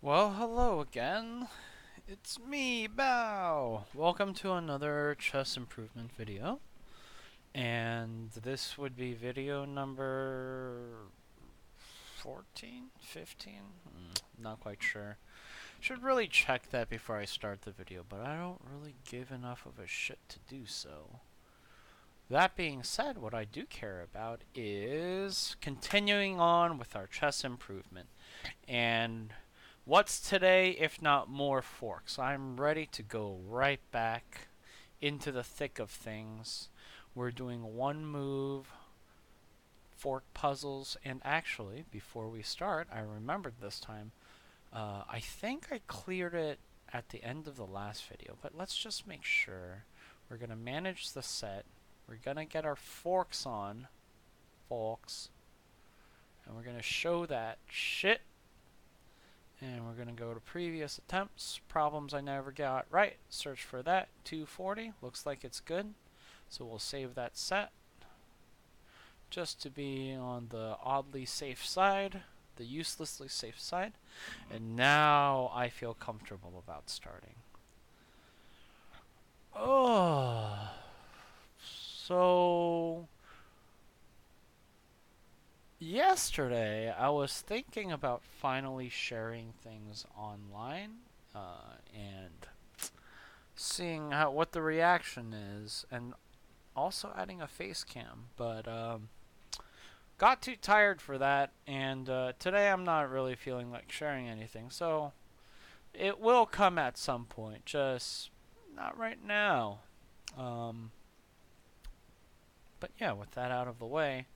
Well, hello again. It's me, Bao. Welcome to another chess improvement video. And this would be video number 14, 15? Not quite sure. Should really check that before I start the video, but I don't really give enough of a shit to do so. That being said, what I do care about is continuing on with our chess improvement. And what's today if not more forks? I'm ready to go right back into the thick of things. We're doing one move fork puzzles, and actually, before we start, I remembered this time. I think I cleared it at the end of the last video, but let's just make sure. We're going to manage the set. We're going to get our forks on, folks. And we're going to show that shit. And we're going to go to previous attempts, problems I never got right, search for that, 240, looks like it's good. So we'll save that set, just to be on the oddly safe side, the uselessly safe side. And now I feel comfortable about starting. Oh, so yesterday I was thinking about finally sharing things online, and seeing what the reaction is, and also adding a face cam, but got too tired for that, and today I'm not really feeling like sharing anything, so it will come at some point, just not right now. Um, but yeah, with that out of the way,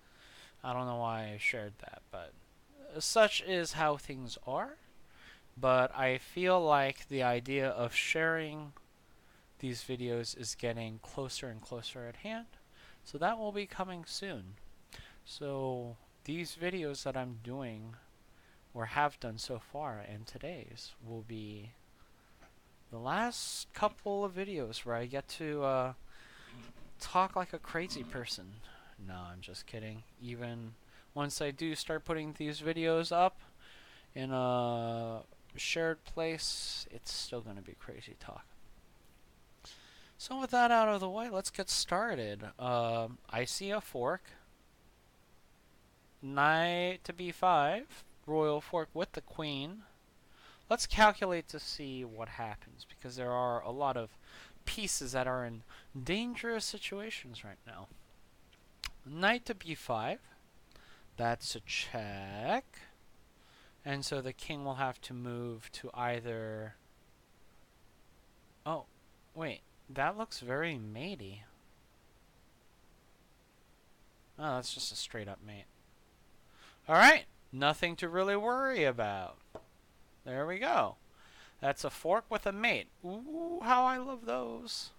I don't know why I shared that, but such is how things are. But I feel like the idea of sharing these videos is getting closer and closer at hand, so that will be coming soon. So these videos that I'm doing or have done so far, and today's will be the last couple of videos where I get to talk like a crazy person. No, I'm just kidding. Even once I do start putting these videos up in a shared place, it's still going to be crazy talk. So with that out of the way, let's get started. I see a fork. Knight to b5. Royal fork with the queen. Let's calculate to see what happens, because there are a lot of pieces that are in dangerous situations right now. Knight to b5. That's a check. And so the king will have to move to either... Oh, wait. That looks very matey. Oh, that's just a straight up mate. Alright, nothing to really worry about. There we go. That's a fork with a mate. Ooh, how I love those.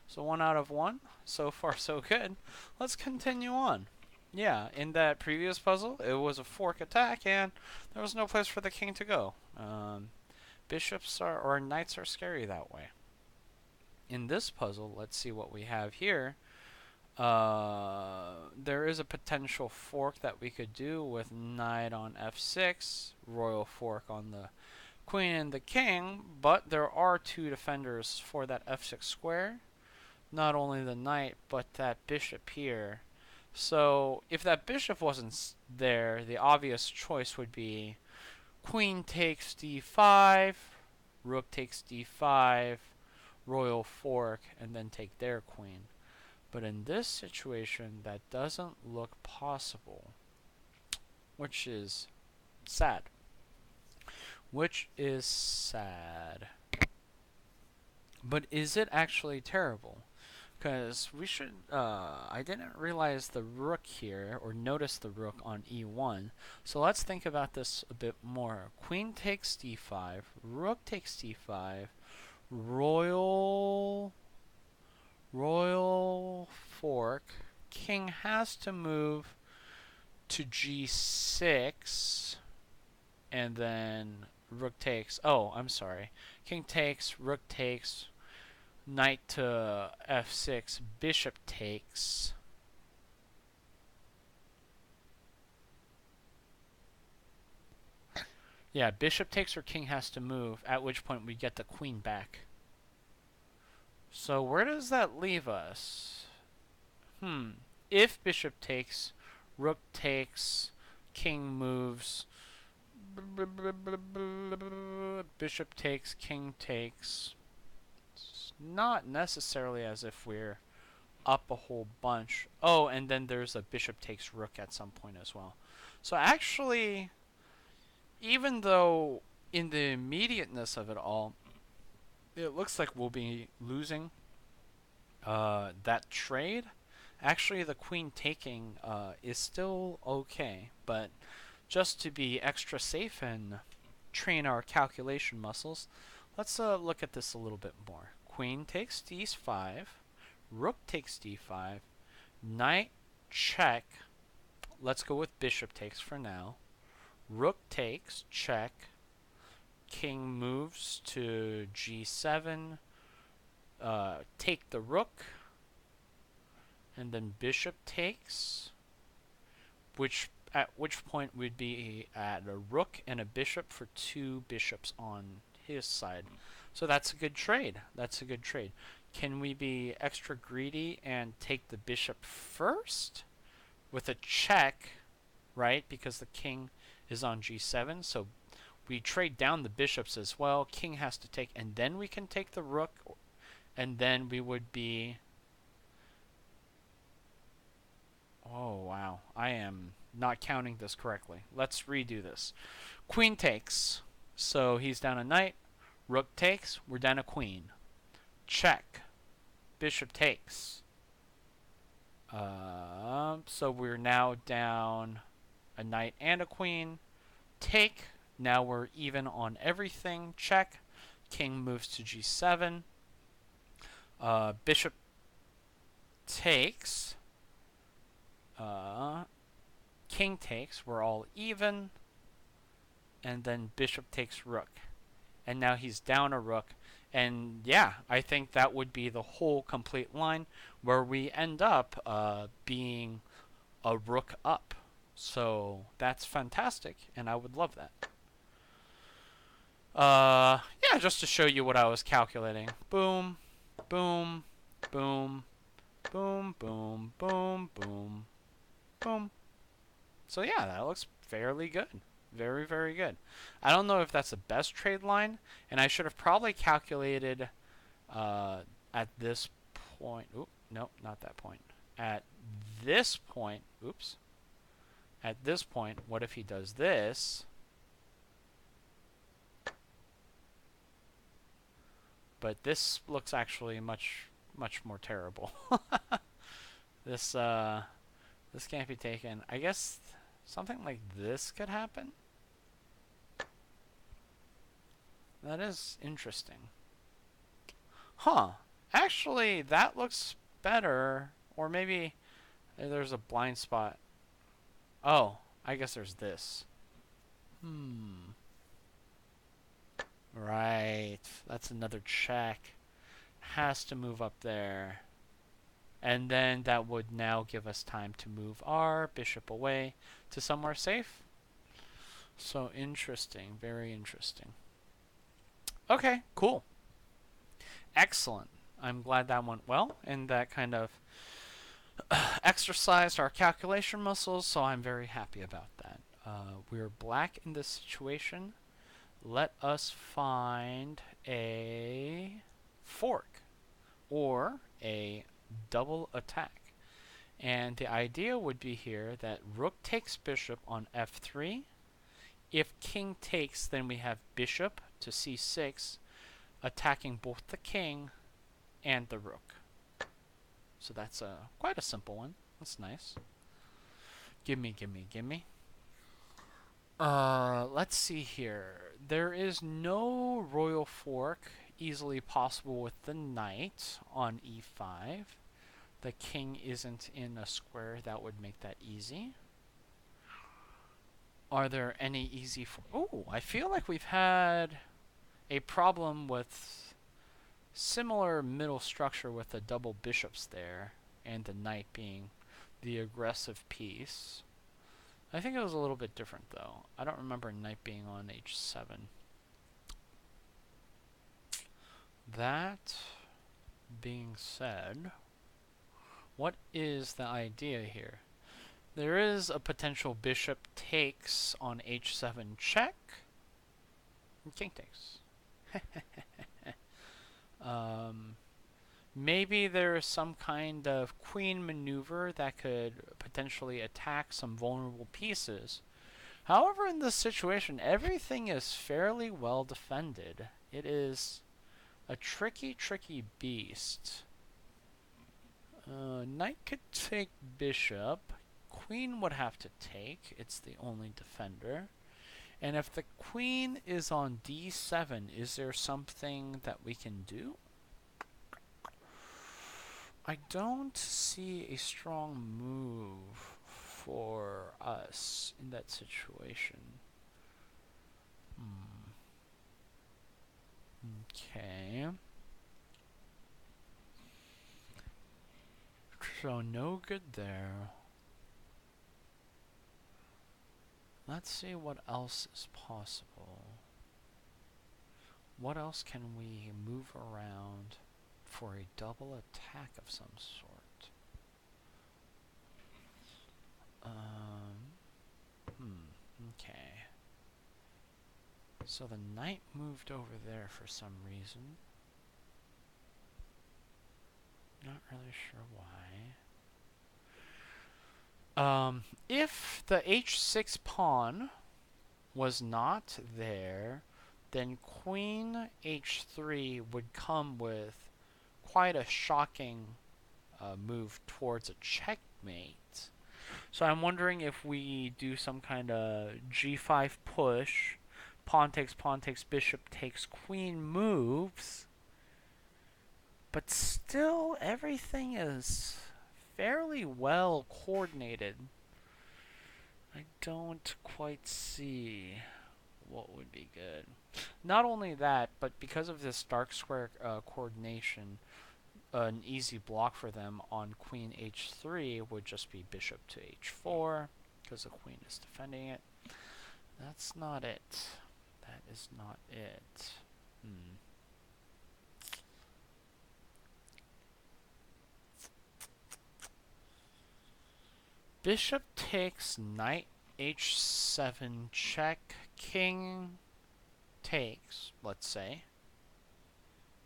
So 1 out of 1. So far, so good. Let's continue on. Yeah, in that previous puzzle, it was a fork attack, and there was no place for the king to go. Bishops are, or knights are scary that way. In this puzzle, let's see what we have here. There is a potential fork that we could do with knight on f6, royal fork on the queen and the king, but there are two defenders for that f6 square. Not only the knight, but that bishop here. So if that bishop wasn't there, the obvious choice would be queen takes d5, rook takes d5, royal fork, and then take their queen. But in this situation, that doesn't look possible, which is sad. Which is sad. But is it actually terrible? Because we should, I didn't realize the rook here, or notice the rook on e1. So let's think about this a bit more. Queen takes d5, rook takes d5, royal fork, king has to move to g6, and then rook takes, oh, I'm sorry, king takes, rook takes, knight to f6, bishop takes. Yeah, bishop takes or king has to move, at which point we get the queen back. So where does that leave us? If bishop takes, rook takes, king moves, bishop takes, king takes. It's not necessarily as if we're up a whole bunch. Oh, and then there's a bishop takes rook at some point as well. So actually, even though in the immediateness of it all, it looks like we'll be losing that trade, actually the queen taking is still okay. But just to be extra safe and train our calculation muscles, let's look at this a little bit more. Queen takes d5, rook takes d5, knight check. Let's go with bishop takes for now. Rook takes, check. King moves to g7, take the rook, and then bishop takes, at which point we'd be at a rook and a bishop for 2 bishops on his side. So that's a good trade. That's a good trade. Can we be extra greedy and take the bishop first with a check, right? Because the king is on g7, so we trade down the bishops as well. King has to take, and then we can take the rook, and then we would be... Oh, wow. I am not counting this correctly. Let's redo this. Queen takes, so he's down a knight. Rook takes, we're down a queen. Check. Bishop takes. So we're now down a knight and a queen. Take. Now we're even on everything. Check. King moves to g7. Bishop takes. King takes. We're all even. And then bishop takes rook. And now he's down a rook. And yeah, I think that would be the whole complete line where we end up being a rook up. So that's fantastic, and I would love that. Yeah, just to show you what I was calculating. Boom, boom, boom, boom, boom, boom, boom, boom. So yeah, that looks fairly good. Very, very good. I don't know if that's the best trade line, and I should have probably calculated at this point. Oop, nope, not that point. At this point, oops. At this point, what if he does this? But this looks actually much more terrible. This can't be taken. I guess something like this could happen. That is interesting. Huh. Actually, that looks better. Or maybe there's a blind spot. Oh, I guess there's this. Right. That's another check. Has to move up there. And then that would now give us time to move our bishop away to somewhere safe. So interesting. Very interesting. Okay, cool. Excellent. I'm glad that went well, and that kind of exercised our calculation muscles, so I'm very happy about that. We're black in this situation. Let us find a fork or a double attack. And the idea would be here that rook takes bishop on f3. If king takes, then we have bishop to c6, attacking both the king and the rook. So that's quite a simple one. That's nice. Gimme, gimme, gimme. Let's see here. There is no royal fork easily possible with the knight on e5. The king isn't in a square that would make that easy. Are there any easy... Oh, I feel like we've had a problem with similar middle structure with the double bishops there, and the knight being the aggressive piece. I think it was a little bit different, though. I don't remember knight being on h7. That being said, what is the idea here? There is a potential bishop takes on h7 check, and king takes. Maybe there is some kind of queen maneuver that could potentially attack some vulnerable pieces. However, in this situation, everything is fairly well defended. It is a tricky, tricky beast. Knight could take bishop. Queen would have to take. It's the only defender. And if the queen is on d7, is there something that we can do? I don't see a strong move for us in that situation. Okay. So no good there. Let's see what else is possible. What else can we move around for a double attack of some sort? Okay. So the knight moved over there for some reason. Not really sure why. If the h6 pawn was not there, then queen h3 would come with quite a shocking move towards a checkmate. So I'm wondering if we do some kind of g5 push, pawn takes, bishop takes, queen moves, but still everything is fairly well coordinated. I don't quite see what would be good. Not only that, but because of this dark square coordination, an easy block for them on queen h3 would just be bishop to h4, because the queen is defending it. That's not it. That is not it. Bishop takes, knight h7 check, king takes, let's say.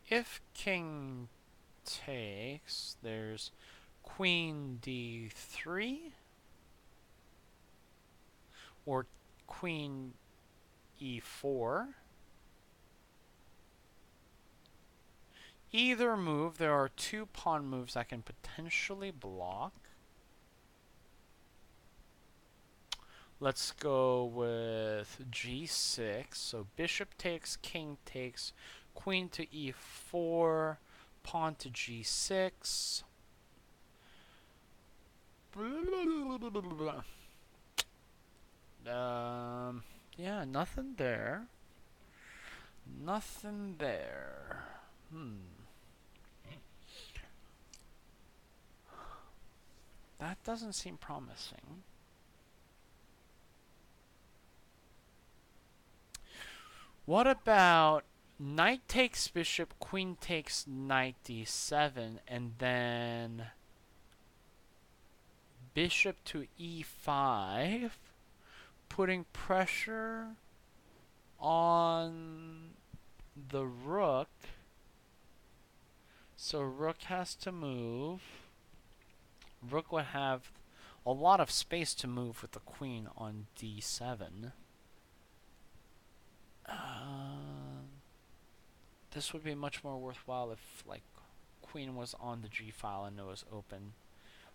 If king takes, there's queen d3 or queen e4. Either move, there are two pawn moves that can potentially block. Let's go with g6. So bishop takes, king takes, queen to e4, pawn to g6. Yeah, nothing there. Nothing there. That doesn't seem promising. What about knight takes bishop, queen takes knight d7, and then bishop to e5, putting pressure on the rook. So rook has to move. Rook would have a lot of space to move with the queen on d7. This would be much more worthwhile if, like, queen was on the g file and it was open,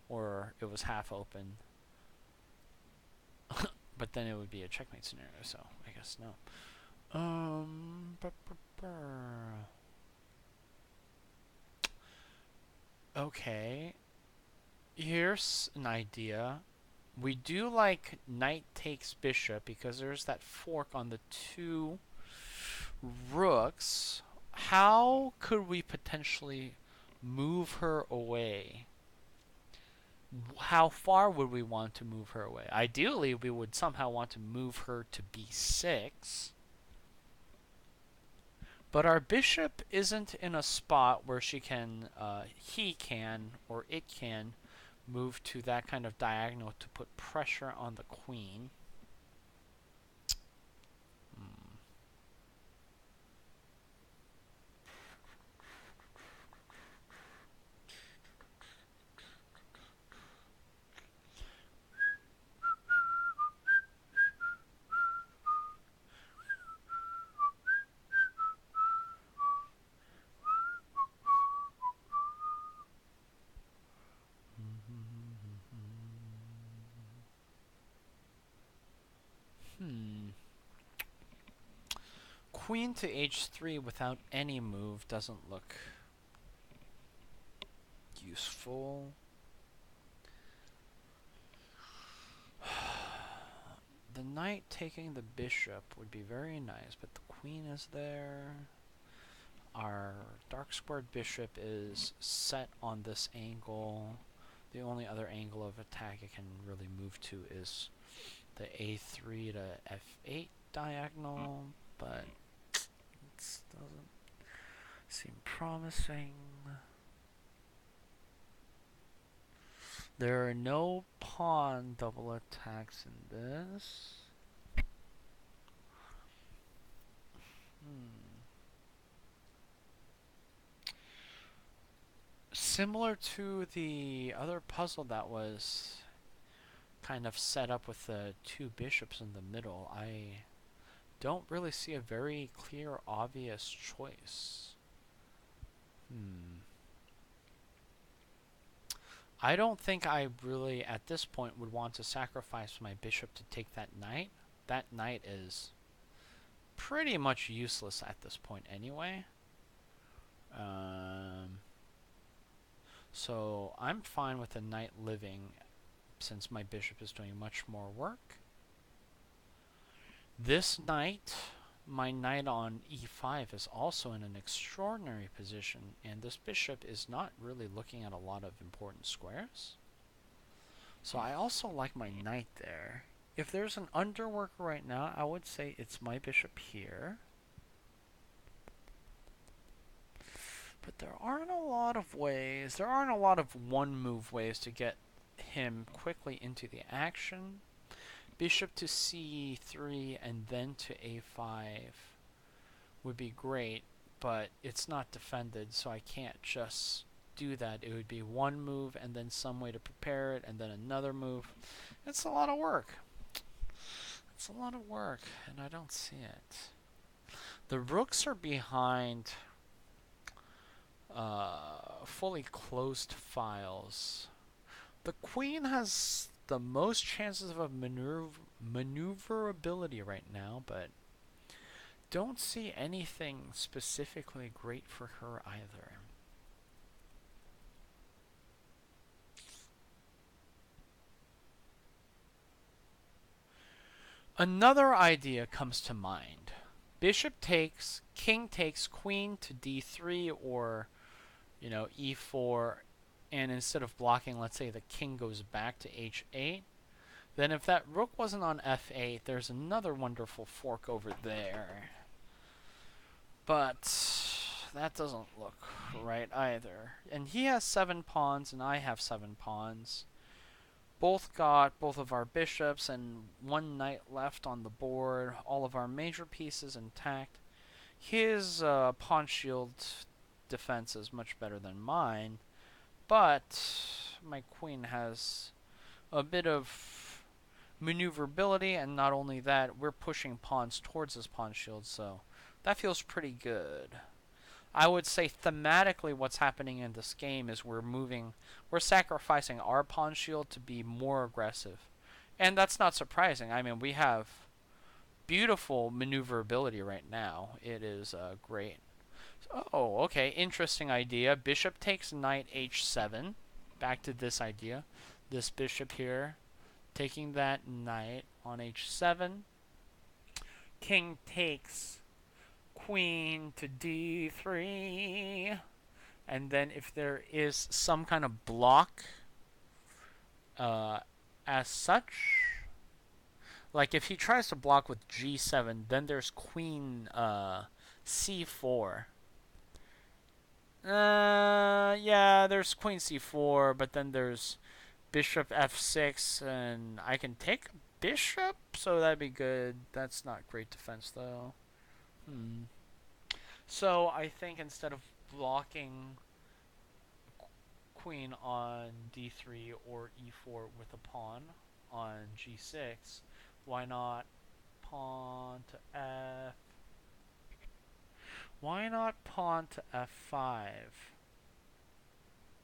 or it was half open. But then it would be a checkmate scenario, so I guess no. Okay. Here's an idea. We do like knight takes bishop because there's that fork on the two rooks. How could we potentially move her away? how far would we want to move her away? Ideally, we would somehow want to move her to b6. But our bishop isn't in a spot where he can, or it can, move to that kind of diagonal to put pressure on the queen. Queen to h3 without any move doesn't look useful. The knight taking the bishop would be very nice, but the queen is there. Our dark squared bishop is set on this angle. The only other angle of attack it can really move to is the a3 to f8 diagonal, but it doesn't seem promising. There are no pawn double attacks in this. Similar to the other puzzle that was kind of set up with the two bishops in the middle, I don't really see a very clear, obvious choice. I don't think I really, at this point, would want to sacrifice my bishop to take that knight. That knight is pretty much useless at this point anyway. So I'm fine with the knight living since my bishop is doing much more work. This knight, my knight on e5, is also in an extraordinary position, and this bishop is not really looking at a lot of important squares. So I also like my knight there. If there's an underworker right now, I would say it's my bishop here. But there aren't a lot of ways, there aren't a lot of one-move ways to get him quickly into the action. Bishop to c3 and then to a5 would be great, but it's not defended, so I can't just do that. It would be one move and then some way to prepare it and then another move. It's a lot of work. It's a lot of work, and I don't see it. The rooks are behind fully closed files. The queen has the most chances of maneuverability right now, but don't see anything specifically great for her either. Another idea comes to mind. Bishop takes, king takes, queen to d3 or, e4, and instead of blocking, let's say the king goes back to h8. Then if that rook wasn't on f8, there's another wonderful fork over there. But that doesn't look right either. And he has 7 pawns and I have 7 pawns. Both got both of our bishops and 1 knight left on the board. All of our major pieces intact. His pawn shield defense is much better than mine, but my queen has a bit of maneuverability, and not only that, we're pushing pawns towards his pawn shield, so that feels pretty good. I would say thematically what's happening in this game is we're sacrificing our pawn shield to be more aggressive. And that's not surprising. I mean, we have beautiful maneuverability right now. It is great. Oh, okay, interesting idea. Bishop takes knight h7. Back to this idea. This bishop here, taking that knight on h7. King takes queen to d3. And then if there is some kind of block uh, as such. Like if he tries to block with g7, then there's queen c4. Yeah, there's queen c4, but then there's bishop f6, and I can take bishop, so that'd be good. That's not great defense, though. So I think instead of blocking queen on d3 or e4 with a pawn on g6, why not pawn to f? Why not pawn to f5?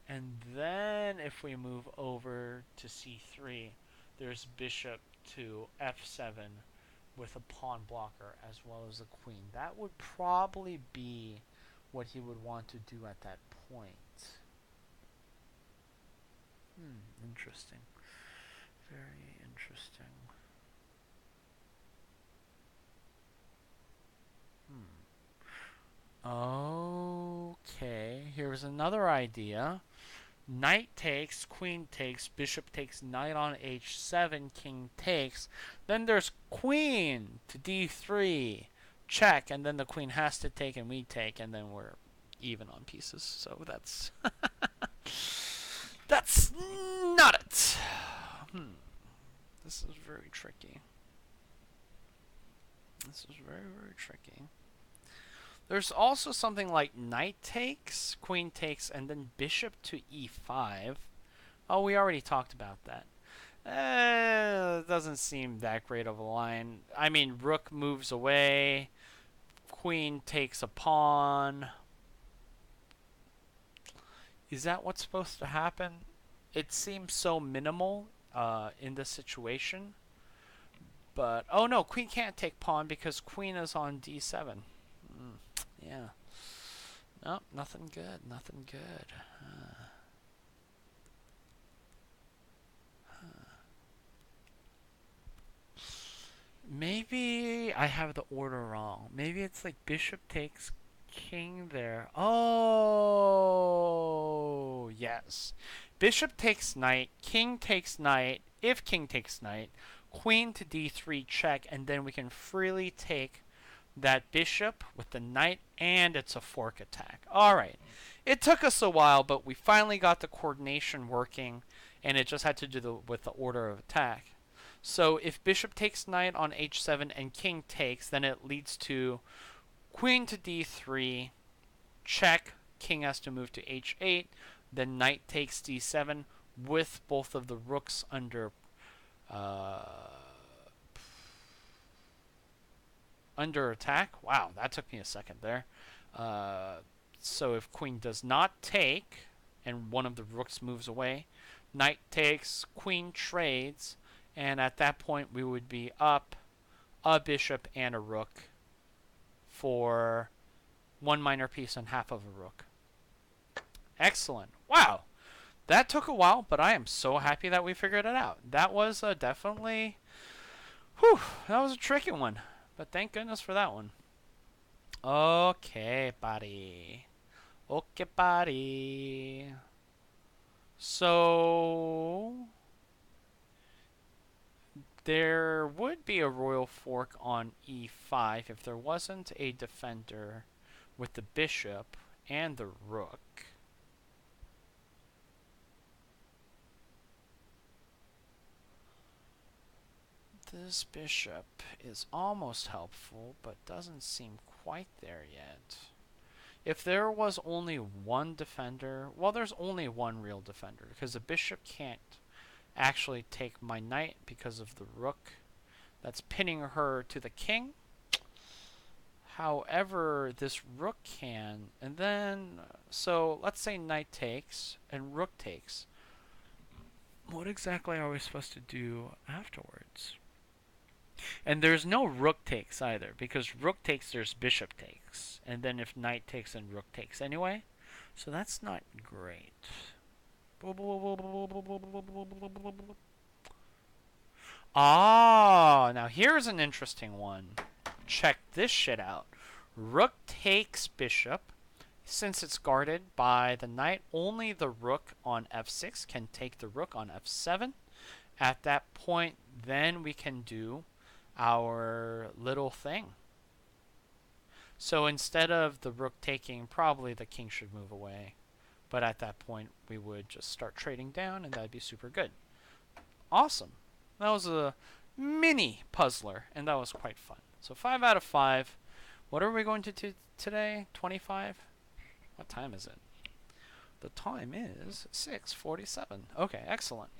And then if we move over to c3, there's bishop to f7 with a pawn blocker as well as a queen. That would probably be what he would want to do at that point. Interesting. Very interesting. Okay, here's another idea. Knight takes, queen takes, bishop takes, knight on h7, king takes. Then there's queen to d3, check, and then the queen has to take and we take, and then we're even on pieces. So that's that's not it. This is very tricky. This is very, very tricky. There's also something like knight takes, queen takes, and then bishop to e5. Oh, we already talked about that. Doesn't seem that great of a line. I mean, rook moves away, queen takes a pawn. Is that what's supposed to happen? It seems so minimal in this situation. But, oh no, queen can't take pawn because queen is on d7. Yeah. Nope, nothing good, nothing good. Maybe I have the order wrong. Maybe it's like bishop takes king there. Oh, yes. Bishop takes knight, king takes knight, if king takes knight, queen to d3 check, and then we can freely take that bishop with the knight, and it's a fork attack. Alright. It took us a while, but we finally got the coordination working, and it just had to do with the order of attack. So if bishop takes knight on h7 and king takes, then it leads to queen to d3, check, king has to move to h8, then knight takes d7 with both of the rooks under attack. Wow, that took me a second there. So if queen does not take and one of the rooks moves away, knight takes, queen trades, and at that point we would be up a bishop and a rook for one minor piece and half of a rook. Excellent. Wow. That took a while, but I am so happy that we figured it out. That was definitely... Whew, that was a tricky one. But thank goodness for that one. Okay, buddy. Okay, buddy. So... there would be a royal fork on e5 if there wasn't a defender with the bishop and the rook. This bishop is almost helpful, but doesn't seem quite there yet. If there was only one defender, well, there's only one real defender, because the bishop can't actually take my knight because of the rook that's pinning her to the king. However, this rook can, and then, so let's say knight takes and rook takes. What exactly are we supposed to do afterwards? And there's no rook takes either, because rook takes, there's bishop takes. And then if knight takes, then rook takes anyway. So that's not great. Ah, now here's an interesting one. Check this shit out. Rook takes bishop. Since it's guarded by the knight, only the rook on f6 can take the rook on f7. At that point, then we can do our little thing. So instead of the rook taking, probably the king should move away. But at that point, we would just start trading down, and that'd be super good. Awesome. That was a mini puzzler, and that was quite fun. So 5 out of 5. What are we going to do today? 25? What time is it? The time is 6:47. Okay, excellent.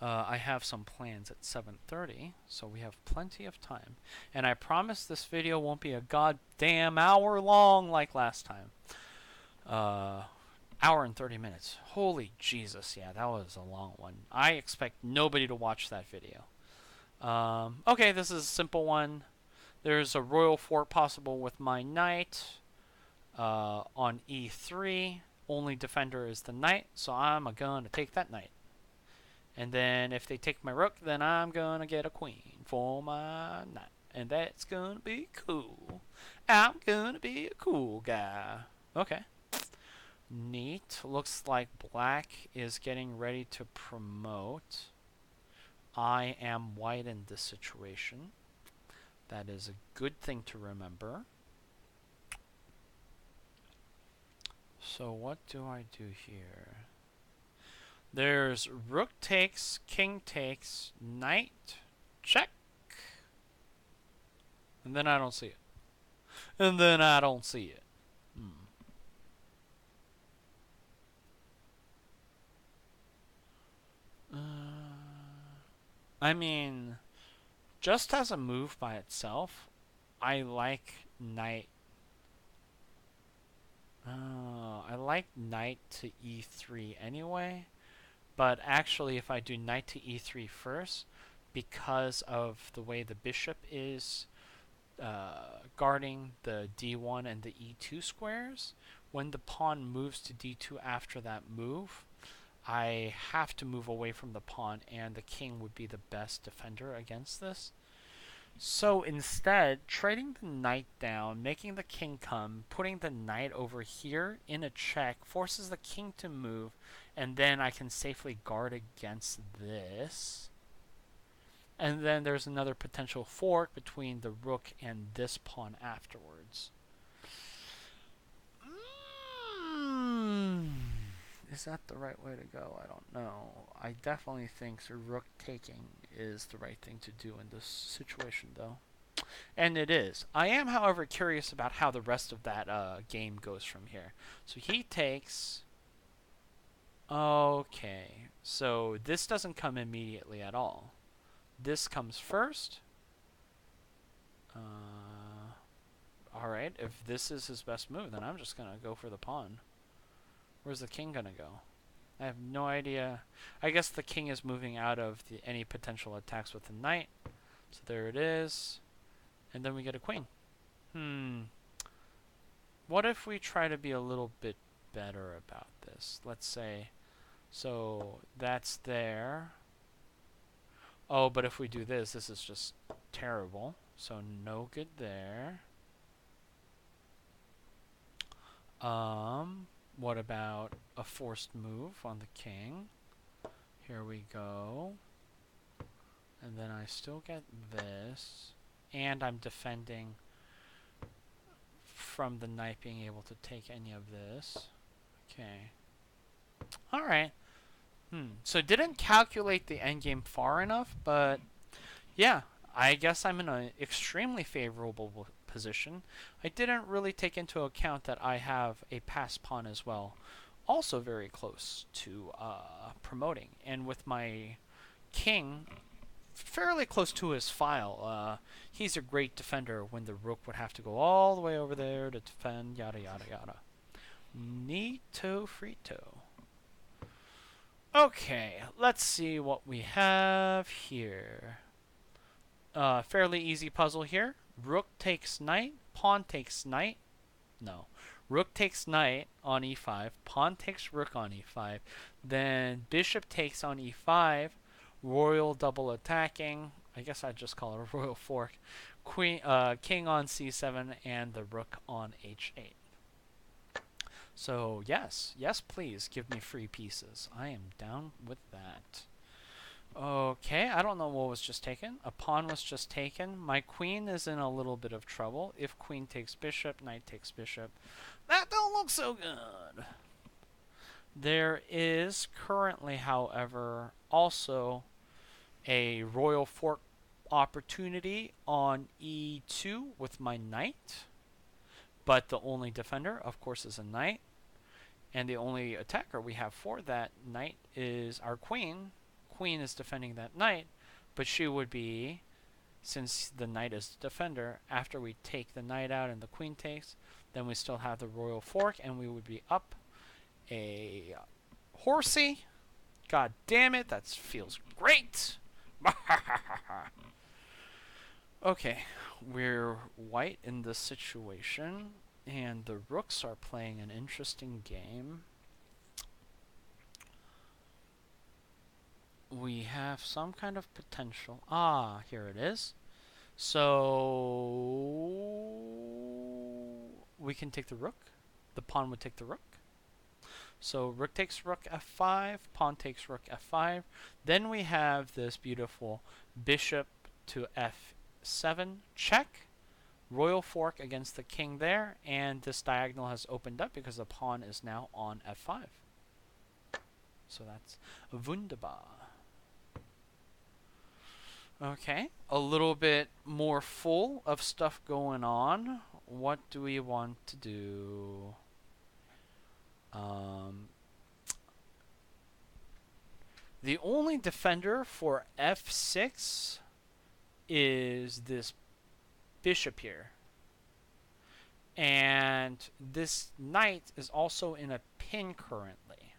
I have some plans at 7:30, so we have plenty of time. And I promise this video won't be a goddamn hour long like last time. Hour and 30 minutes. Holy Jesus, yeah, that was a long one. I expect nobody to watch that video. Okay, this is a simple one. There's a royal fork possible with my knight on e3. Only defender is the knight, so I'm gonna take that knight. And then if they take my rook, then I'm gonna get a queen for my knight. And that's gonna be cool. I'm gonna be a cool guy. Okay. Neat. Looks like black is getting ready to promote. I am white in this situation. That is a good thing to remember. So what do I do here? There's rook takes, king takes, knight, check. And then I don't see it. And then I don't see it. I mean, just as a move by itself, I like knight. I like knight to e3 anyway. But actually, if I do knight to e3 first, because of the way the bishop is guarding the d1 and the e2 squares, when the pawn moves to d2 after that move, I have to move away from the pawn, and the king would be the best defender against this. So instead, trading the knight down, making the king come, putting the knight over here in a check, forces the king to move, and then I can safely guard against this. And then there's another potential fork between the rook and this pawn afterwards. Is that the right way to go? I don't know. I definitely think the rook taking is the right thing to do in this situation, though. And it is. I am, however, curious about how the rest of that game goes from here. So he takes... Okay. So this doesn't come immediately at all. This comes first. Alright, if this is his best move, then I'm just going to go for the pawn. Where's the king going to go? I have no idea. I guess the king is moving out of any potential attacks with the knight. So there it is. And then we get a queen. What if we try to be a little bit better about this? Let's say, so that's there. Oh, but if we do this, this is just terrible. So no good there. What about a forced move on the king? Here we go. And then I still get this. And I'm defending from the knight being able to take any of this. Okay. Alright. So didn't calculate the endgame far enough, but yeah, I guess I'm in an extremely favorable position. I didn't really take into account that I have a passed pawn as well, also very close to promoting. And with my king fairly close to his file, he's a great defender when the rook would have to go all the way over there to defend, yada yada yada. Neato frito. Okay, let's see what we have here. Fairly easy puzzle here. Rook takes knight, pawn takes knight. No. Rook takes knight on e5, pawn takes rook on e5, then bishop takes on e5, royal double attacking. I guess I'd just call it a royal fork. Queen, king on c7, and the rook on h8. So yes, yes please, give me free pieces. I am down with that. Okay, I don't know what was just taken. A pawn was just taken. My queen is in a little bit of trouble. If queen takes bishop, knight takes bishop. That don't look so good. There is currently, however, also a royal fork opportunity on e2 with my knight. But the only defender, of course, is a knight. And the only attacker we have for that knight is our queen. Queen is defending that knight, but she would be, since the knight is the defender, after we take the knight out and the queen takes, then we still have the royal fork, and we would be up a horsey. God damn it, that feels great. Okay, we're white in this situation, and the rooks are playing an interesting game. We have some kind of potential. Ah, here it is. So we can take the rook. The pawn would take the rook. So rook takes rook f5, pawn takes rook f5. Then we have this beautiful bishop to f7 check. Royal fork against the king there, and this diagonal has opened up because the pawn is now on f5. So that's wunderbar. Okay, a little bit more full of stuff going on. What do we want to do? The only defender for f6 is this bishop here. And this knight is also in a pin currently.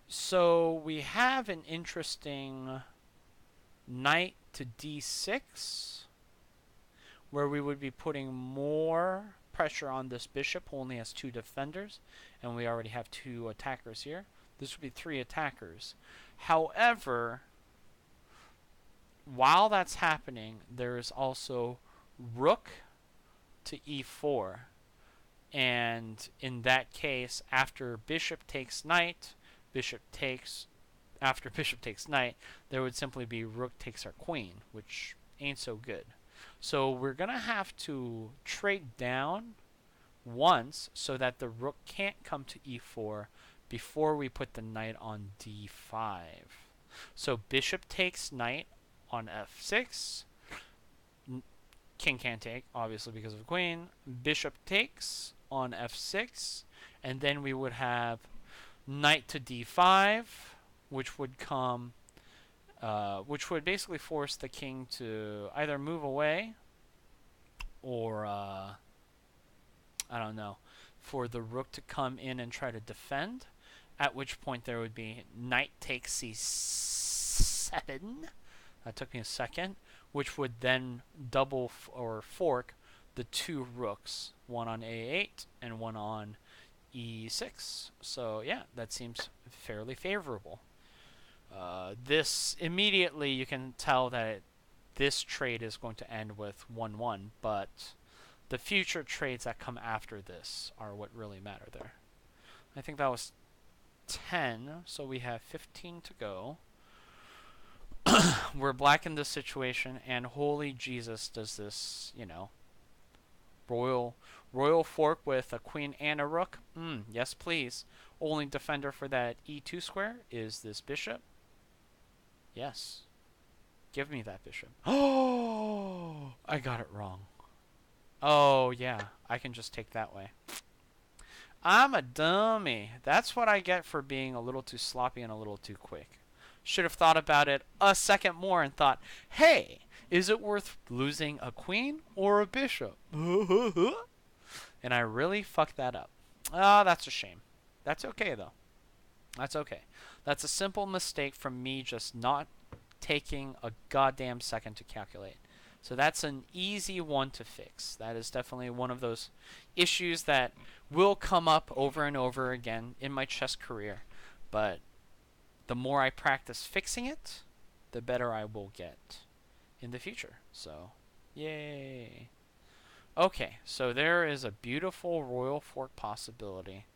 So we have an interesting knight to d6, where we would be putting more pressure on this bishop, who only has 2 defenders, and we already have 2 attackers here. This would be 3 attackers. However, while that's happening, there is also rook to e4, and in that case, after bishop takes knight, after bishop takes knight, there would simply be rook takes our queen, which ain't so good. So we're going to have to trade down once so that the rook can't come to e4 before we put the knight on d5. So bishop takes knight on f6. King can't take, obviously, because of queen. Bishop takes on f6. And then we would have knight to d5, which would come, which would basically force the king to either move away or, I don't know, for the rook to come in and try to defend, at which point there would be knight takes c7. That took me a second, which would then double or fork the 2 rooks, one on a8 and one on e6. So yeah, that seems fairly favorable. This immediately you can tell that this trade is going to end with 1-1, but the future trades that come after this are what really matter there. I think that was 10, so we have 15 to go. We're black in this situation, and holy Jesus, does this, you know, royal fork with a queen and a rook? Yes, please. Only defender for that e2 square is this bishop. Yes. Give me that bishop. Oh, I got it wrong. Oh, yeah. I can just take that way. I'm a dummy. That's what I get for being a little too sloppy and a little too quick. Should have thought about it a second more and thought, hey, is it worth losing a queen or a bishop? And I really fucked that up. Ah, that's a shame. That's okay, though. That's okay. That's a simple mistake from me just not taking a goddamn second to calculate. So that's an easy one to fix. That is definitely one of those issues that will come up over and over again in my chess career. But the more I practice fixing it, the better I will get in the future. So, yay. Okay, so there is a beautiful royal fork possibility.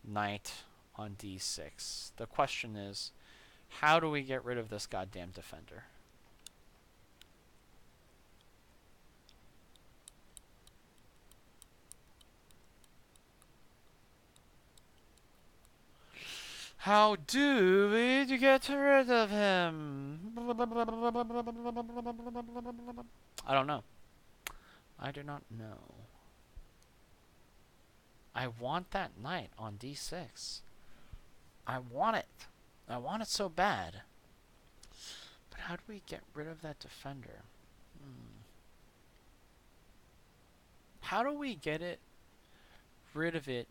Knight on d6. The question is, How do we get rid of this goddamn defender? How do we get rid of him? I don't know. I do not know. I want that knight on d6. I want it. I want it so bad. But how do we get rid of that defender? How do we get rid of it?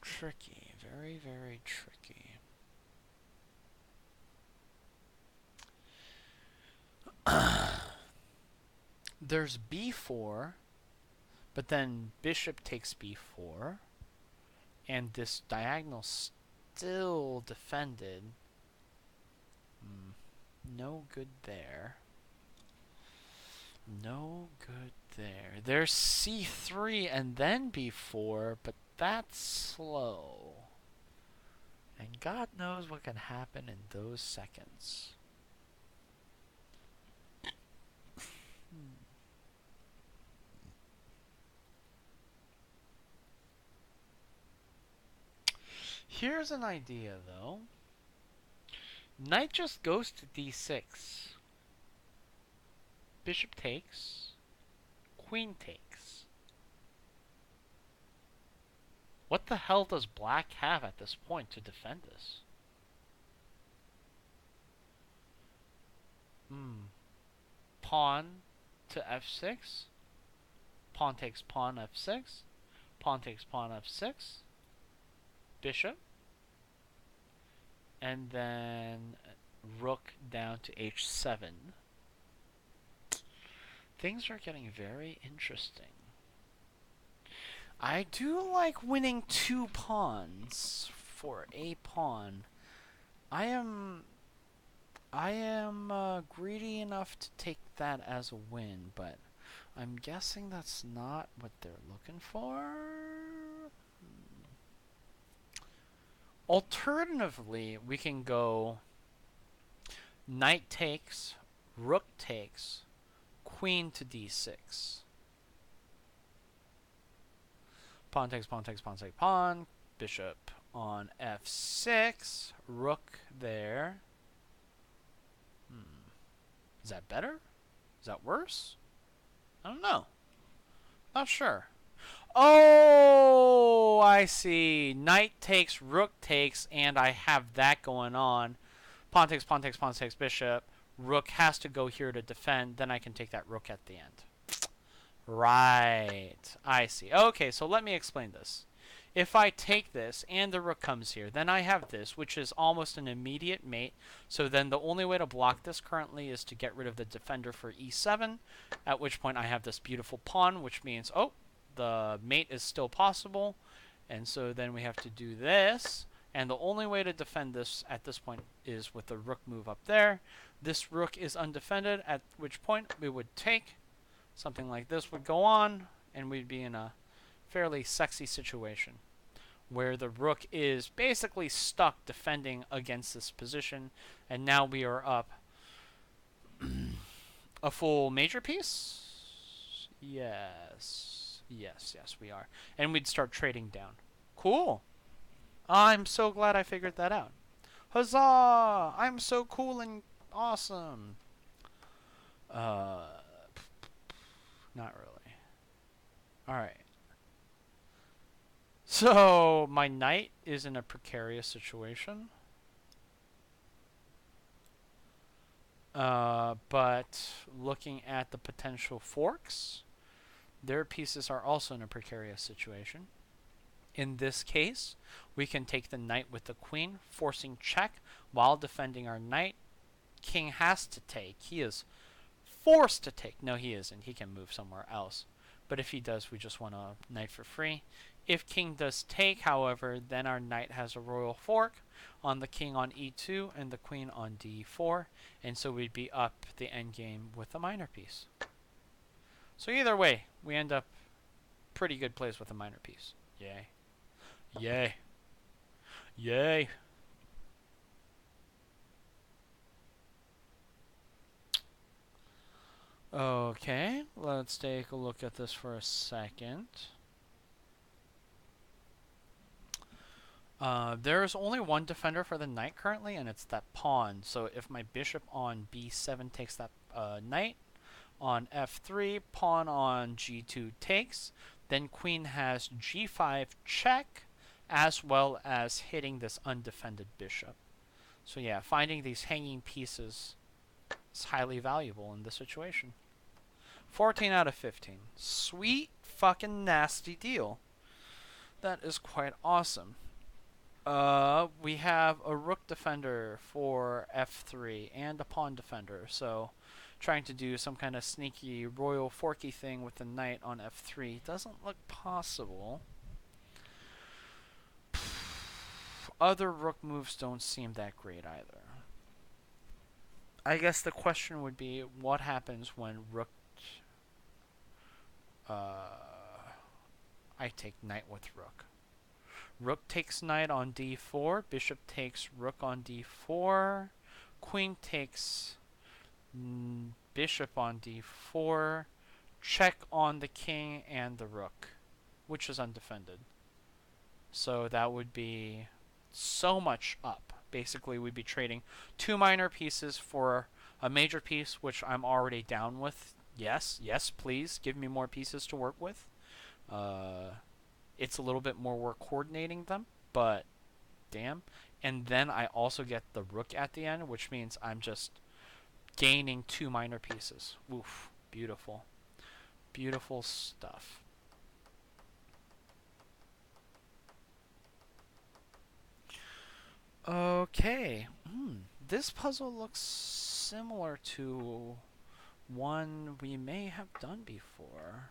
Tricky. Very, very tricky. There's b4, but then bishop takes b4, and this diagonal still defended. No good there. No good there. There's c3 and then b4, but that's slow. And God knows what can happen in those seconds. Here's an idea, though. Knight just goes to d6. Bishop takes. Queen takes. What the hell does black have at this point to defend this? Pawn to f6. Pawn takes pawn f6. Pawn takes pawn f6. Bishop. And then rook down to h7. Things are getting very interesting. I do like winning 2 pawns for a pawn. I am greedy enough to take that as a win, but I'm guessing that's not what they're looking for. Alternatively, we can go knight takes, rook takes, queen to d6. Pawn takes, pawn takes, pawn takes, pawn. Bishop on f6. Rook there. Is that better? Is that worse? I don't know. Not sure. Oh, I see. Knight takes, rook takes, and I have that going on. Pawn takes, pawn takes, pawn takes, bishop. Rook has to go here to defend. Then I can take that rook at the end. Right. I see. Okay, so let me explain this. If I take this and the rook comes here, then I have this, which is almost an immediate mate. So then the only way to block this currently is to get rid of the defender for e7, at which point I have this beautiful pawn, which means, oh, the mate is still possible. And so then we have to do this. And the only way to defend this at this point is with the rook move up there. This rook is undefended, at which point we would take. Something like this would go on, and we'd be in a fairly sexy situation where the rook is basically stuck defending against this position, and now we are up a full major piece. Yes, we are. And we'd start trading down. Cool. I'm so glad I figured that out. Huzzah! I'm so cool and awesome. Not really. Alright. So, my knight is in a precarious situation. But looking at the potential forks, their pieces are also in a precarious situation. In this case, we can take the knight with the queen, forcing check while defending our knight. King has to take. He is forced to take. No, he isn't. He can move somewhere else. But if he does, we just want a knight for free. If king does take, however, then our knight has a royal fork on the king on e2 and the queen on d4. And so we'd be up the endgame with a minor piece. So either way, we end up pretty good place with a minor piece. Yay. Yay. Yay. Okay, let's take a look at this for a second. There's only one defender for the knight currently, and it's that pawn. So if my bishop on b7 takes that knight, on f3, pawn on g2 takes, then queen has g5 check, as well as hitting this undefended bishop. So yeah, finding these hanging pieces is highly valuable in this situation. 14 out of 15. Sweet fucking nasty deal. That is quite awesome. We have a rook defender for f3 and a pawn defender. So trying to do some kind of sneaky royal forky thing with the knight on f3 doesn't look possible. Other rook moves don't seem that great either. I guess the question would be, what happens when rook... I take knight with rook. Rook takes knight on d4. Bishop takes rook on d4. Queen takes bishop on d4. Check on the king and the rook, which is undefended. So that would be so much up. Basically, we'd be trading two minor pieces for a major piece, which I'm already down with. Yes, yes, please give me more pieces to work with. It's a little bit more work coordinating them, but damn. And then I also get the rook at the end, which means I'm just gaining two minor pieces. Oof, beautiful. Beautiful stuff. Okay. This puzzle looks similar to one we may have done before.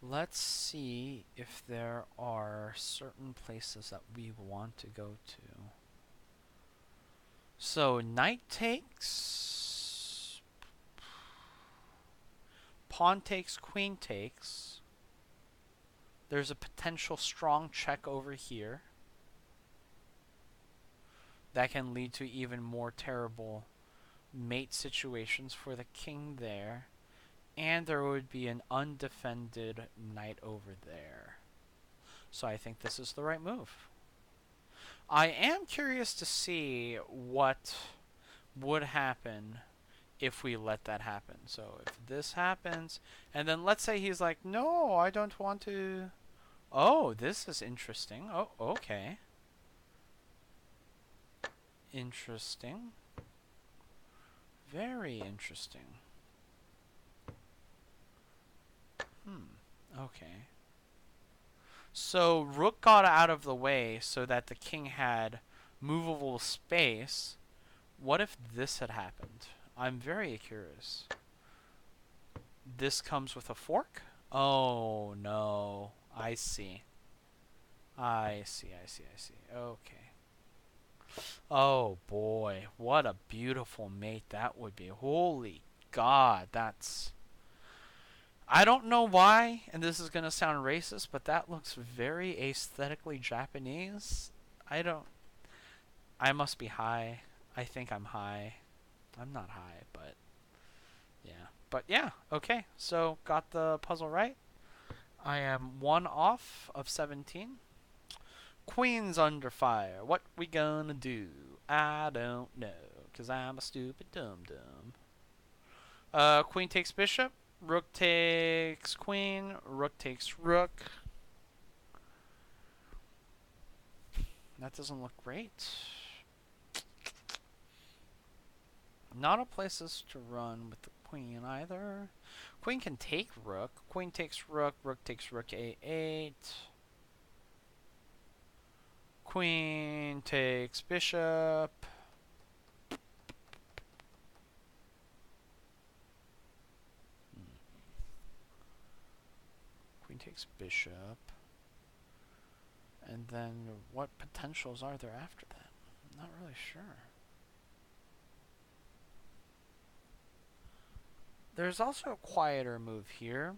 Let's see if there are certain places that we want to go to. So, knight takes, pawn takes, queen takes. There's a potential strong check over here that can lead to even more terrible mate situations for the king there. And there would be an undefended knight over there. So I think this is the right move. I am curious to see what would happen if we let that happen. So if this happens, and then let's say he's like, no, I don't want to. Oh, this is interesting. Oh, okay. Interesting. Very interesting. Okay. So rook got out of the way so that the king had movable space. What if this had happened? I'm very curious. This comes with a fork? Oh, no. I see. I see. Okay. Oh, boy. What a beautiful mate that would be. Holy God, that's... I don't know why, and this is going to sound racist, but that looks very aesthetically Japanese. I must be high. I think I'm high. I'm not high, but yeah. But yeah, okay. So got the puzzle right. I am 1 off of 17. Queen's under fire. What we gonna do? I don't know, 'cause I'm a stupid dum-dum. Queen takes bishop. Rook takes queen. Rook takes rook. That doesn't look great. Not a places to run with the queen either. Queen can take rook. Queen takes rook. Rook takes rook a8. Queen takes bishop. Queen takes bishop. And then what potentials are there after that? I'm not really sure. There's also a quieter move here.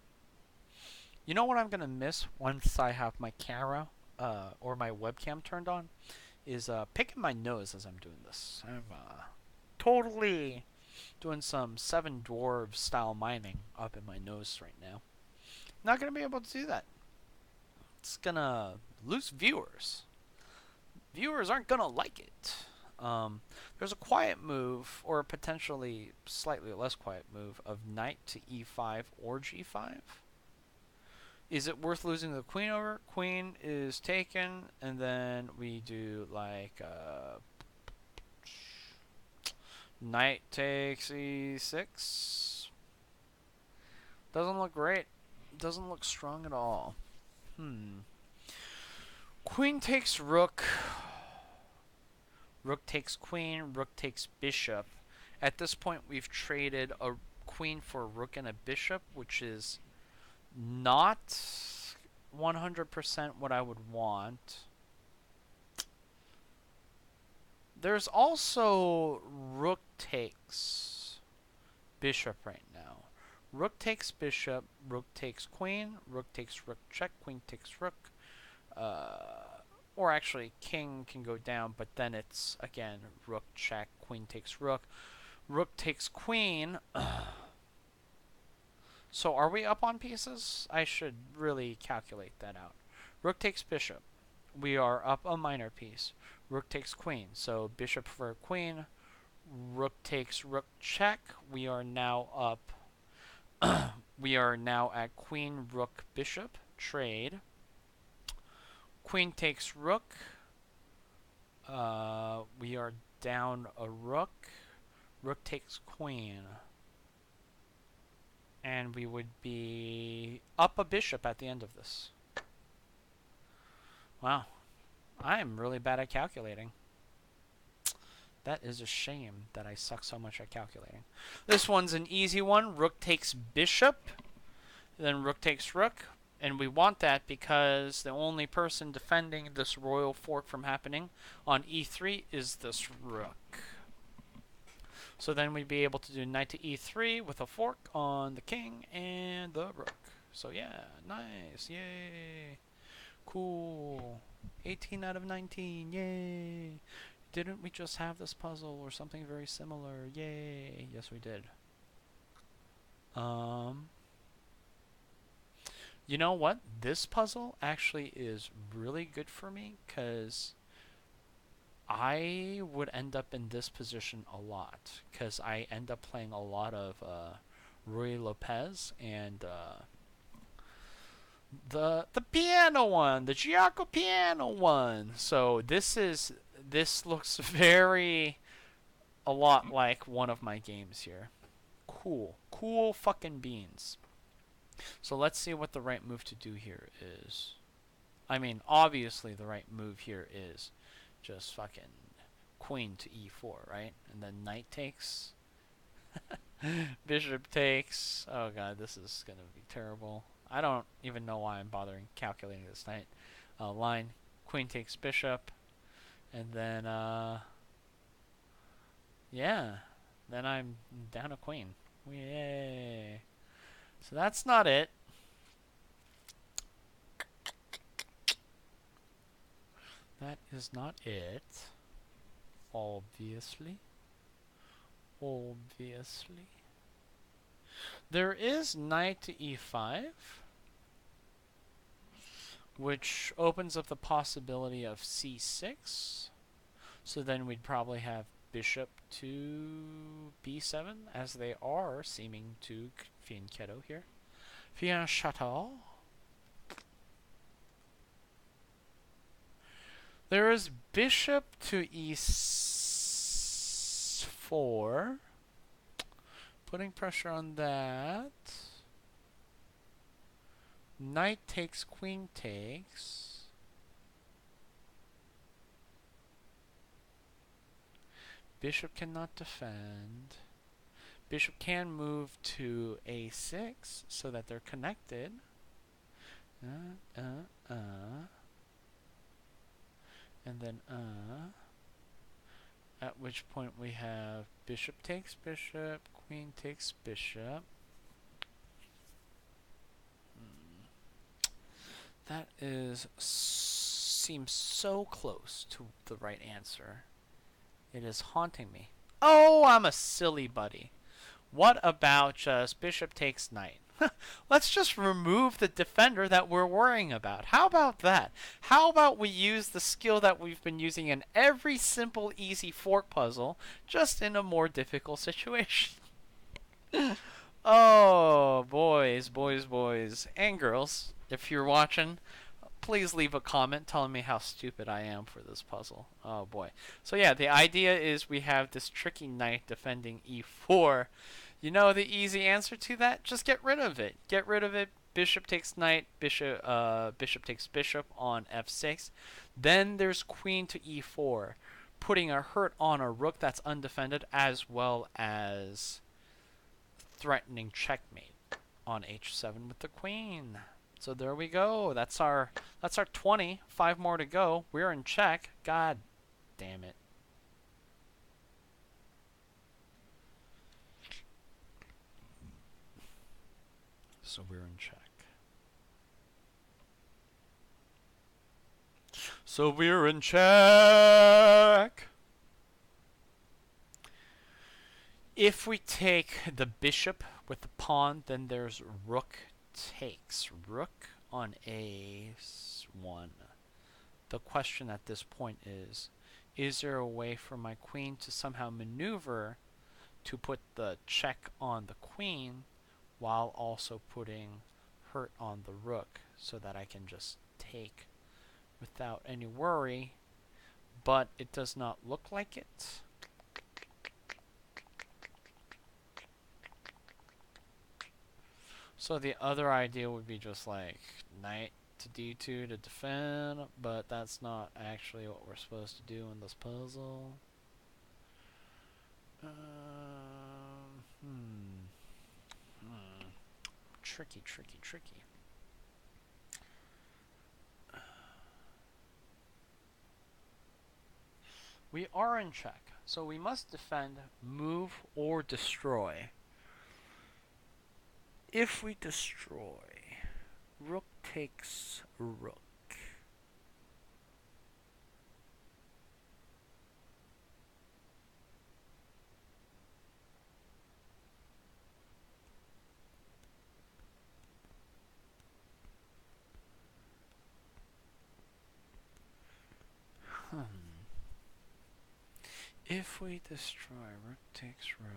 You know what I'm going to miss once I have my camera or my webcam turned on? Is picking my nose as I'm doing this. totally doing some Seven Dwarves style mining up in my nose right now. Not gonna be able to do that. It's gonna lose viewers. Viewers aren't gonna like it. There's a quiet move, or a potentially slightly less quiet move, of knight to e5 or g5. Is it worth losing the queen over? Queen is taken, and then we do like knight takes e6. Doesn't look great. Doesn't look strong at all. Queen takes rook. Rook takes queen. Rook takes bishop. At this point, we've traded a queen for a rook and a bishop, which is not 100% what I would want. There's also rook takes bishop right now. Rook takes bishop, rook takes queen, rook takes rook check, queen takes rook. Or actually, king can go down, but then it's, again, rook check, queen takes rook. Rook takes queen. So are we up on pieces? I should really calculate that out. Rook takes bishop. We are up a minor piece. Rook takes queen. So bishop for queen. Rook takes rook check. We are now up. We are now at queen, rook, bishop. Trade. Queen takes rook. We are down a rook. Rook takes queen. And we would be up a bishop at the end of this. Wow. I am really bad at calculating. That is a shame that I suck so much at calculating. This one's an easy one. Rook takes bishop. Then rook takes rook. And we want that because the only person defending this royal fork from happening on e3 is this rook. So then we'd be able to do knight to e3 with a fork on the king and the rook. So yeah, nice, yay. Cool. 18 out of 19, yay. Didn't we just have this puzzle or something very similar? Yay. Yes, we did. You know what? This puzzle actually is really good for me because I would end up in this position a lot because I end up playing a lot of Ruy Lopez and the piano one, the Giaco piano one. So this looks very a lot like one of my games here. Cool fucking beans. So let's see what the right move to do here is. I mean, obviously the right move here is just fucking queen to e4, right? And then knight takes. Bishop takes. Oh god, this is gonna be terrible. I don't even know why I'm bothering calculating this knight. Line, queen takes bishop. And then, yeah. Then I'm down a queen. Yay. So that's not it. That is not it. Obviously. There is knight to e5, which opens up the possibility of c6. So then we'd probably have bishop to b7, as they are seeming to fianchetto here. Fianchetto. There is bishop to e4. Putting pressure on that. Knight takes, queen takes. Bishop cannot defend. Bishop can move to a6 so that they're connected. And then at which point we have bishop takes bishop, queen takes bishop. That seems so close to the right answer. It is haunting me. Oh, I'm a silly buddy. What about just bishop takes knight? Let's just remove the defender that we're worrying about. How about that? How about we use the skill that we've been using in every simple, easy fork puzzle, just in a more difficult situation? Oh, boys, and girls, if you're watching, please leave a comment telling me how stupid I am for this puzzle. Oh boy. So yeah, the idea is we have this tricky knight defending e4. You know the easy answer to that? Just get rid of it. Get rid of it. Bishop takes knight, bishop takes bishop on f6. Then there's queen to e4, putting a hurt on a rook that's undefended, as well as threatening checkmate on h7 with the queen. So there we go. That's our 20. 5 more to go. We're in check. God damn it. So we're in check. So we're in check. If we take the bishop with the pawn, then there's rook takes. Rook on a1. The question at this point is there a way for my queen to somehow maneuver to put the check on the queen while also putting hurt on the rook so that I can just take without any worry? But it does not look like it. So the other idea would be just like knight to d2 to defend, but that's not actually what we're supposed to do in this puzzle. Tricky, tricky, tricky. We are in check, so we must defend, move, or destroy. If we destroy, rook takes rook. If we destroy, rook takes rook.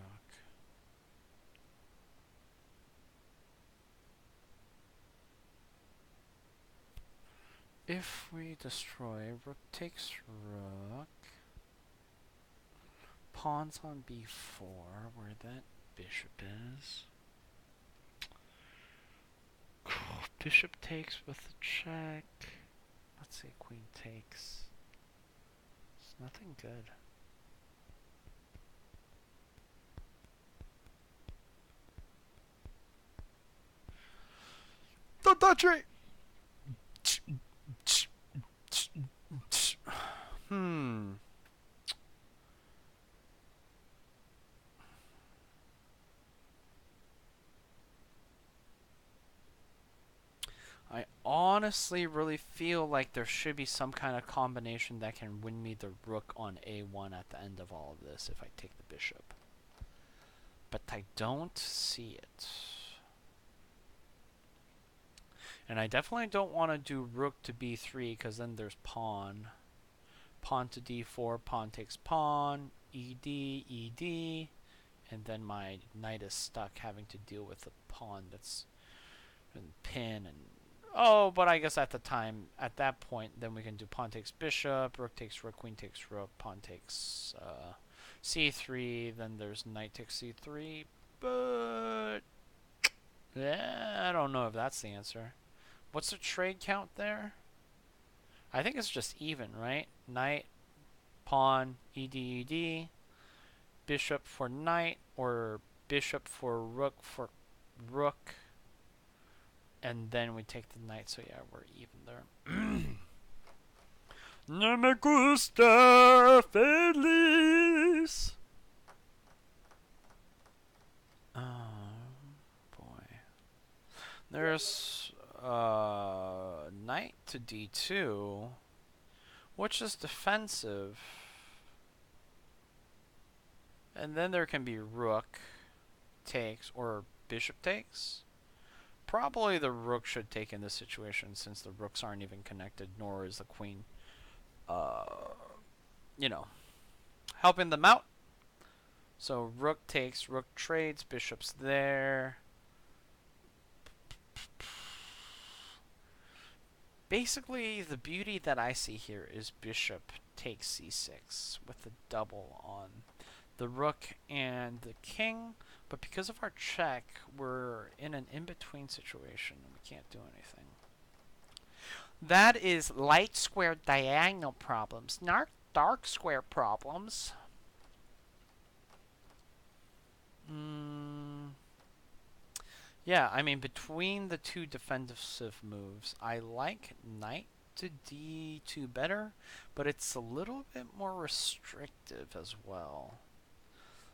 If we destroy, rook takes rook. Pawns on b4, where that bishop is. Bishop takes with the check. Let's say queen takes. It's nothing good. Don't touch me! I honestly really feel like there should be some kind of combination that can win me the rook on a1 at the end of all of this if I take the bishop. But I don't see it. And I definitely don't want to do rook to b3 because then there's pawn. Pawn to d4, pawn takes pawn, ed, ed, and then my knight is stuck having to deal with a pawn that's been pinned and oh, but I guess at that point, then we can do pawn takes bishop, rook takes rook, queen takes rook, pawn takes c3, then there's knight takes c3, but yeah, I don't know if that's the answer. What's the trade count there? I think it's just even, right? Knight, pawn, ed, ed, bishop for knight, or bishop for rook, and then we take the knight, so yeah, we're even there. No me gusta feliz. Oh, boy. There's knight to d2, which is defensive. And then there can be rook takes or bishop takes. Probably the rook should take in this situation since the rooks aren't even connected, nor is the queen, you know, helping them out. So rook takes, rook trades, bishop's there. Basically, the beauty that I see here is bishop takes c6 with the double on the rook and the king. But because of our check, we're in an in-between situation and we can't do anything. That is light square diagonal problems, not dark square problems. Yeah, I mean, between the two defensive moves, I like knight to d2 better, but it's a little bit more restrictive as well.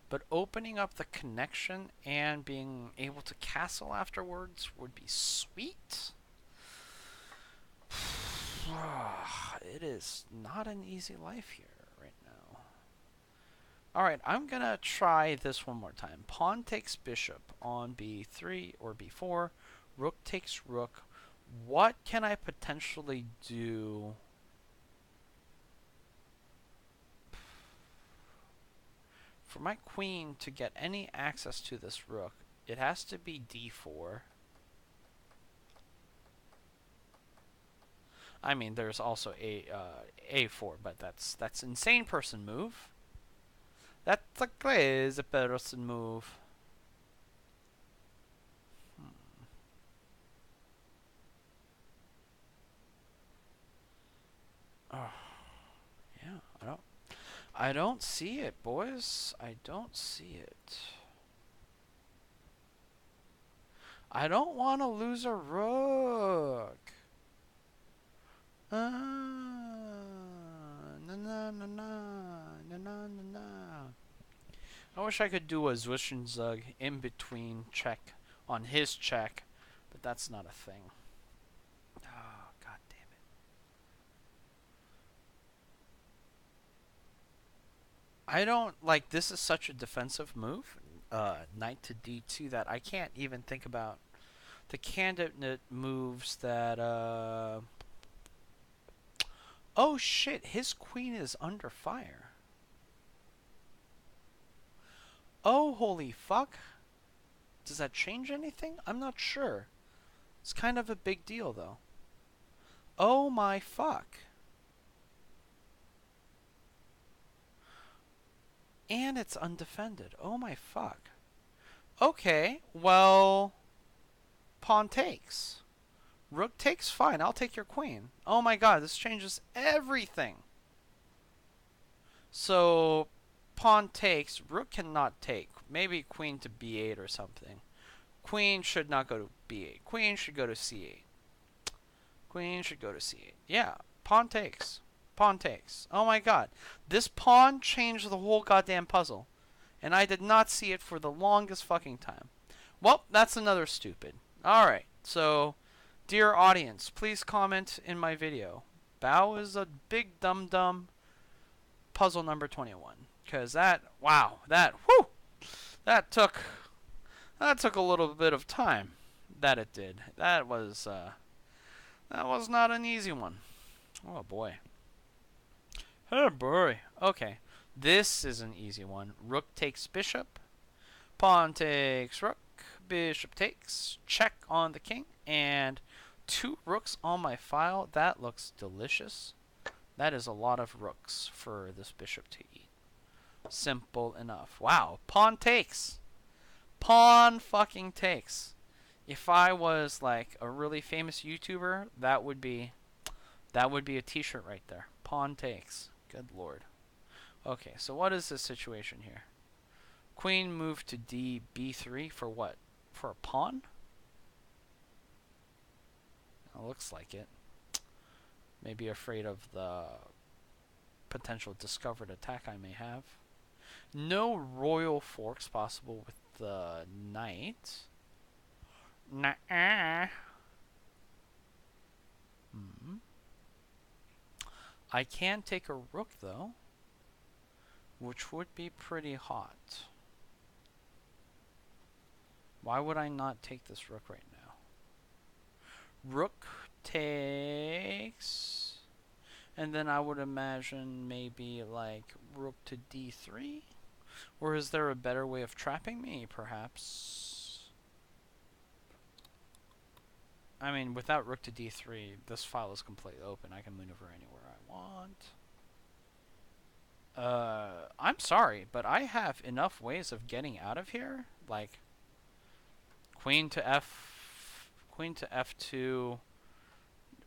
But opening up the connection and being able to castle afterwards would be sweet. It is not an easy life here right now. Alright, I'm going to try this one more time. Pawn takes bishop on b3 or b4. Rook takes rook. What can I potentially do? For my queen to get any access to this rook, it has to be d4. I mean, there's also a4, but that's insane person move. That's a crazy person move. Oh, yeah, I don't see it, boys. I don't see it. I don't want to lose a rook. Na na na na na na na. I wish I could do a Zwischenzug in between check on his check, but that's not a thing. Oh, god damn it. I don't like this is such a defensive move, knight to d2, that I can't even think about the candidate moves that oh shit, his queen is under fire. Oh, holy fuck. Does that change anything? I'm not sure. It's kind of a big deal, though. Oh my fuck. And it's undefended. Oh my fuck. Okay, well, pawn takes. Rook takes, fine, I'll take your queen. Oh my god, this changes everything. So, pawn takes, rook cannot take. Maybe queen to b8 or something. Queen should not go to b8. Queen should go to c8. Queen should go to c8. Yeah, pawn takes. Pawn takes. Oh my god. This pawn changed the whole goddamn puzzle. And I did not see it for the longest fucking time. Well, that's another stupid. Alright, so, dear audience, please comment in my video. Bao is a big dum-dum. Puzzle number 21. Because that, wow, that, whew, that took a little bit of time. That it did. That was not an easy one. Oh boy. Oh boy. Okay. This is an easy one. Rook takes bishop. Pawn takes rook. Bishop takes. Check on the king. And 2 rooks on my file. That looks delicious. That is a lot of rooks for this bishop to eat. Simple enough. Wow. Pawn takes. Pawn fucking takes. If I was like a really famous YouTuber, that would be a t-shirt right there. Pawn takes. Good lord. Okay, so what is this situation here? Queen moved to b3 for what? For a pawn? It looks like it. Maybe afraid of the potential discovered attack I may have. No royal forks possible with the knight. Nah. I can take a rook, though. which would be pretty hot. Why would I not take this rook right now? Rook takes, and then I would imagine maybe like rook to d3? Or is there a better way of trapping me, perhaps? I mean, without rook to d3, this file is completely open. I can maneuver anywhere I want. I'm sorry, but I have enough ways of getting out of here. Like, queen to f2,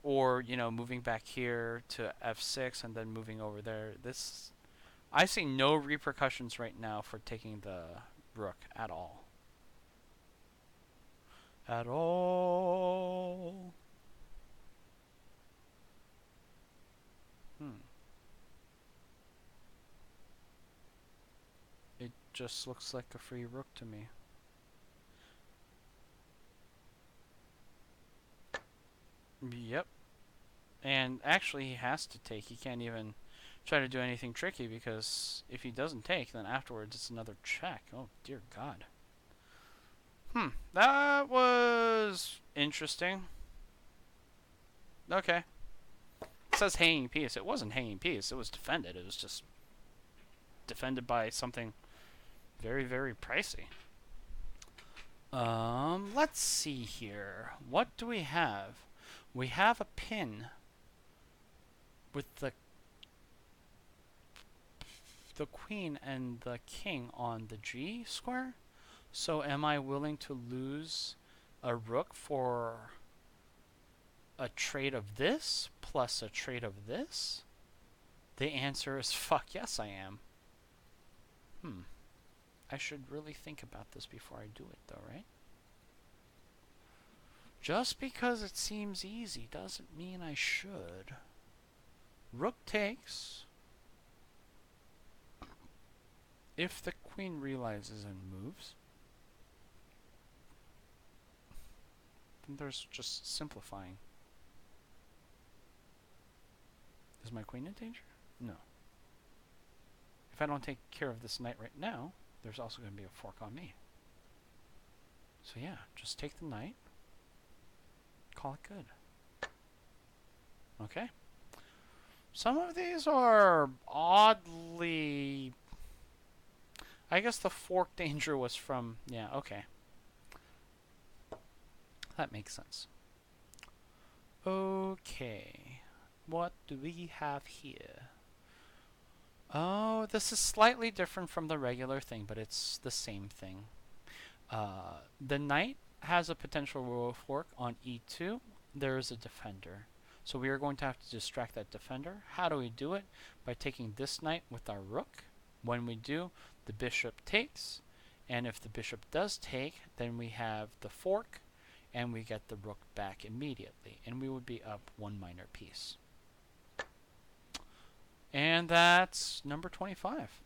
or, you know, moving back here to f6 and then moving over there. I see no repercussions right now for taking the rook at all. At all. It just looks like a free rook to me. Yep. And actually he has to take. He can't even try to do anything tricky, because if he doesn't take, then afterwards it's another check. Oh, dear God. That was interesting. Okay. It says hanging piece. It wasn't hanging piece. It was defended. It was just defended by something very, very pricey. Let's see here. What do we have? We have a pin with the queen and the king on the G square. So am I willing to lose a rook for a trade of this plus a trade of this? The answer is fuck yes, I am. I should really think about this before I do it, though, right? Just because it seems easy doesn't mean I should. Rook takes. If the queen realizes and moves, then there's just simplifying. Is my queen in danger? No. If I don't take care of this knight right now, there's also going to be a fork on me. So yeah, just take the knight. Call it good. Okay. Some of these are oddly... I guess the fork danger was from... Yeah, okay. That makes sense. Okay. What do we have here? Oh, this is slightly different from the regular thing, but it's the same thing. The knight has a potential row fork on e2. There is a defender. So we are going to have to distract that defender. How do we do it? By taking this knight with our rook. When we do, the bishop takes. And if the bishop does take, then we have the fork, and we get the rook back immediately. And we would be up one minor piece. And that's number 25.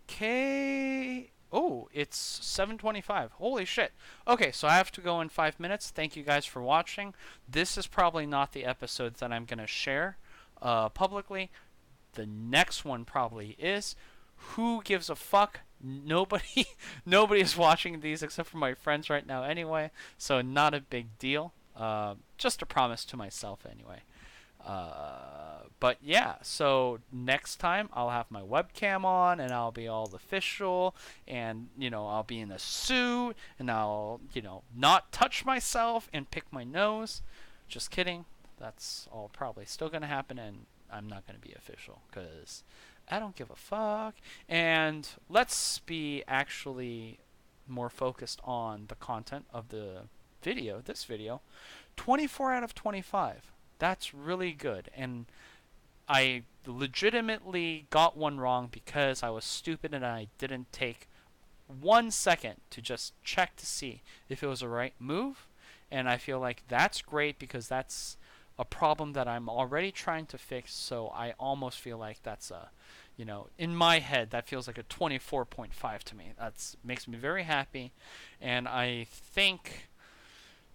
Okay. Oh, it's 7:25. Holy shit. Okay, so I have to go in 5 minutes. Thank you guys for watching. This is probably not the episode that I'm going to share publicly. The next one probably is. Who gives a fuck? Nobody is watching these except for my friends right now anyway, so not a big deal. Just a promise to myself anyway. But yeah, so next time I'll have my webcam on and I'll be all official, and you know, I'll be in a suit and I'll, you know, not touch myself and pick my nose. Just kidding. That's all probably still gonna happen, and I'm not gonna be official because I don't give a fuck. And let's be actually more focused on the content of the video, this video. 24 out of 25. That's really good. And I legitimately got one wrong because I was stupid and I didn't take 1 second to just check to see if it was a right move. And I feel like that's great because that's a problem that I'm already trying to fix. So I almost feel like that's a, you know, in my head, that feels like a 24.5 to me. That makes me very happy. And I think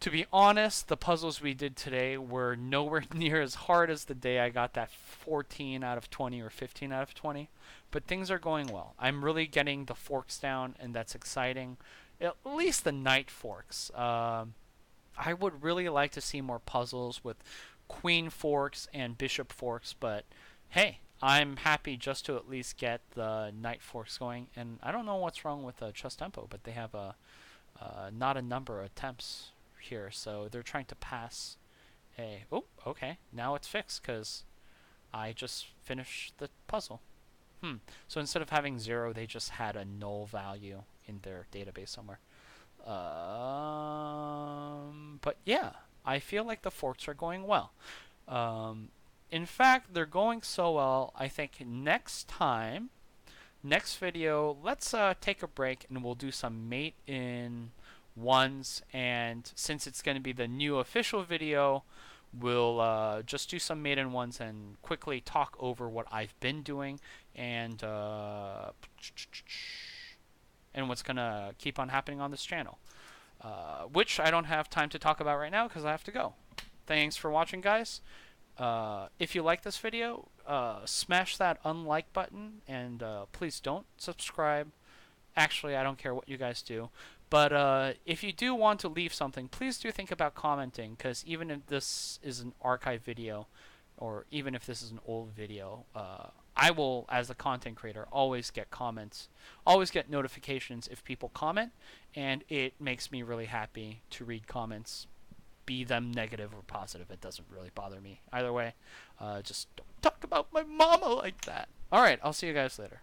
To be honest, the puzzles we did today were nowhere near as hard as the day I got that 14 out of 20 or 15 out of 20. But things are going well. I'm really getting the forks down, and that's exciting. At least the night forks. I would really like to see more puzzles with queen forks and bishop forks, but hey, I'm happy just to at least get the knight forks going. And I don't know what's wrong with Chess Tempo, but they have a not a number of attempts here, so they're trying to pass a... Oh, okay, now it's fixed because I just finished the puzzle. So instead of having 0, they just had a null value in their database somewhere. But yeah, I feel like the forks are going well. In fact, they're going so well, I think next video, let's take a break and we'll do some mate in ones. And since it's going to be the new official video, we'll just do some mate in ones and quickly talk over what I've been doing and what's going to keep on happening on this channel. Which I don't have time to talk about right now because I have to go. Thanks for watching, guys. If you like this video, smash that unlike button, and please don't subscribe. Actually, I don't care what you guys do. But if you do want to leave something, please do think about commenting, because even if this is an archive video, or even if this is an old video, I will, as a content creator, always get comments, always get notifications if people comment, and it makes me really happy to read comments, be them negative or positive. It doesn't really bother me either way. Just don't talk about my mama like that. Alright, I'll see you guys later.